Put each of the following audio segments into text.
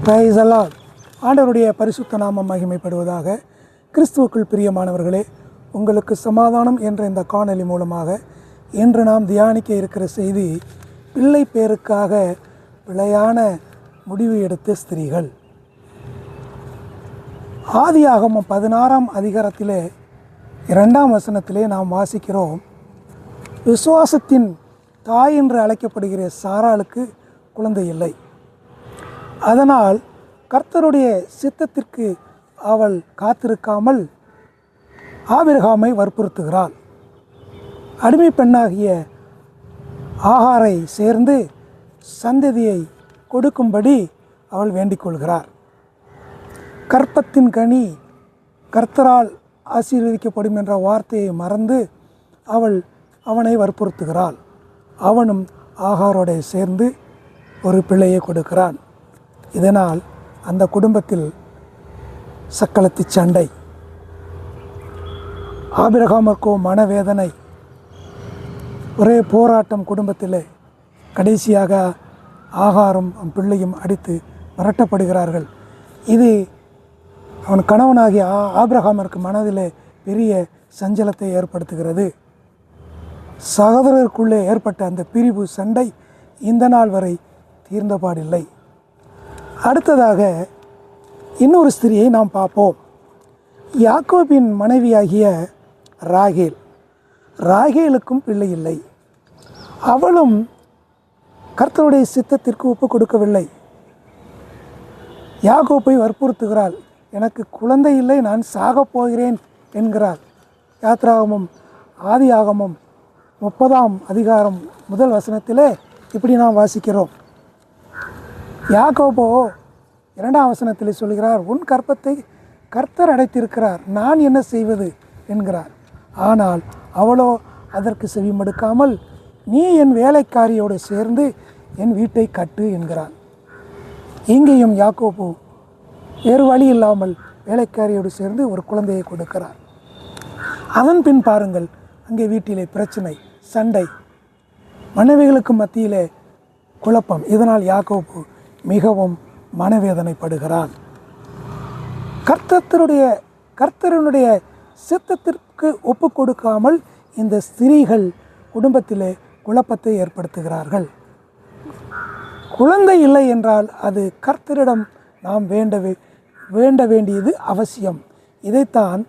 Price அல்லாஹ். ஆண்டவருடைய பரிசுத்த நாமம் மகிமைப்படுவதாக. கிறிஸ்துவுக்குள் பிரியமானவர்களே, உங்களுக்கு சமாதானம் என்ற இந்த காணொலி மூலமாக இன்று நாம் தியானிக்க இருக்கிற செய்தி, பிள்ளை பேருக்காக பிழையான முடிவு எடுத்த ஸ்திரீகள். ஆதியாகமம் 16ஆம் அதிகாரத்திலே 2ஆம் வசனத்திலே நாம் வாசிக்கிறோம், விசுவாசத்தின் தாய் என்று அழைக்கப்படுகிற சாராளுக்கு குழந்தை இல்லை. அதனால் கர்த்தருடைய சித்தத்திற்கு அவள் காத்திருக்காமல் ஆபிரகாமை வற்புறுத்துகிறாள். அடிமை பெண்ணாகிய ஆகாரை சேர்ந்து சந்ததியை கொடுக்கும்படி அவள் வேண்டிக் கொள்கிறார். கற்பத்தின் கனி கர்த்தரால் ஆசீர்வதிக்கப்படும் என்ற வார்த்தையை மறந்து அவனை வற்புறுத்துகிறாள். அவனும் ஆகாரோட சேர்ந்து ஒரு பிள்ளையை கொடுக்கிறான். இதனால் அந்த குடும்பத்தில் சக்களத்து சண்டை, ஆபிரகாமுக்கோ மனவேதனை, ஒரே போராட்டம் குடும்பத்தில். கடைசியாக ஆகாரும் பிள்ளையும் அடித்து விரட்டப்படுகிறார்கள். இது அவன் கணவனாகிய ஆபிரகாமிற்கு மனதில் பெரிய சஞ்சலத்தை ஏற்படுத்துகிறது. சகோதரருக்குள்ளே ஏற்பட்ட அந்த பிரிவு சண்டை இந்த நாள் வரை தீர்ந்தபாடில்லை. அடுத்ததாக இன்னொரு ஸ்திரியை நாம் பார்ப்போம். யாக்கோபின் மனைவியாகிய ராகேலுக்கும் பிள்ளை இல்லை. அவளும் கர்த்தருடைய சித்தத்திற்கு ஒப்பு கொடுக்கவில்லை. யாக்கோபை வற்புறுத்துகிறாள். எனக்கு குழந்தை இல்லை, நான் சாகப் போகிறேன் என்கிறாள். யாத்ராகமம் ஆதியாகமம் 30ஆம் அதிகாரம் 1 வசனத்திலே இப்படி நாம் வாசிக்கிறோம். யாக்கோபோ 2ஆம் வசனத்தில் சொல்கிறார், உன் கற்பத்தை கர்த்தர் அடைத்திருக்கிறார், நான் என்ன செய்வது என்கிறார். ஆனால் அவளோ அதற்கு செவிமடுக்காமல், நீ என் வேலைக்காரியோடு சேர்ந்து என் வீட்டை கட்டு என்கிறார். இங்கேயும் யாக்கோபு வேறு வழி இல்லாமல் வேலைக்காரியோடு சேர்ந்து ஒரு குழந்தையை கொடுக்கிறார். அதன் பின் பாருங்கள், அங்கே வீட்டிலே பிரச்சனை, சண்டை, மனைவிகளுக்கு மத்தியிலே குழப்பம். இதனால் யாக்கோபு மிகவும் மனவேதனைப்படுகிறான். கர்த்தருடைய சித்தத்திற்கு ஒப்பு கொடுக்காமல் இந்த ஸ்திரீகள் குடும்பத்திலே குழப்பத்தை ஏற்படுத்துகிறார்கள். குழந்தை இல்லை என்றால் அது கர்த்தரிடம் நாம் வேண்ட வேண்டியது அவசியம். இதைத்தான்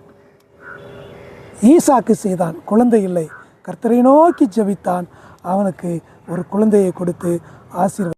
ஈசாக்கு செய்தான். குழந்தை இல்லை, கர்த்தரை நோக்கி ஜெபித்தான். அவனுக்கு ஒரு குழந்தையை கொடுத்து ஆசீர்வாதம்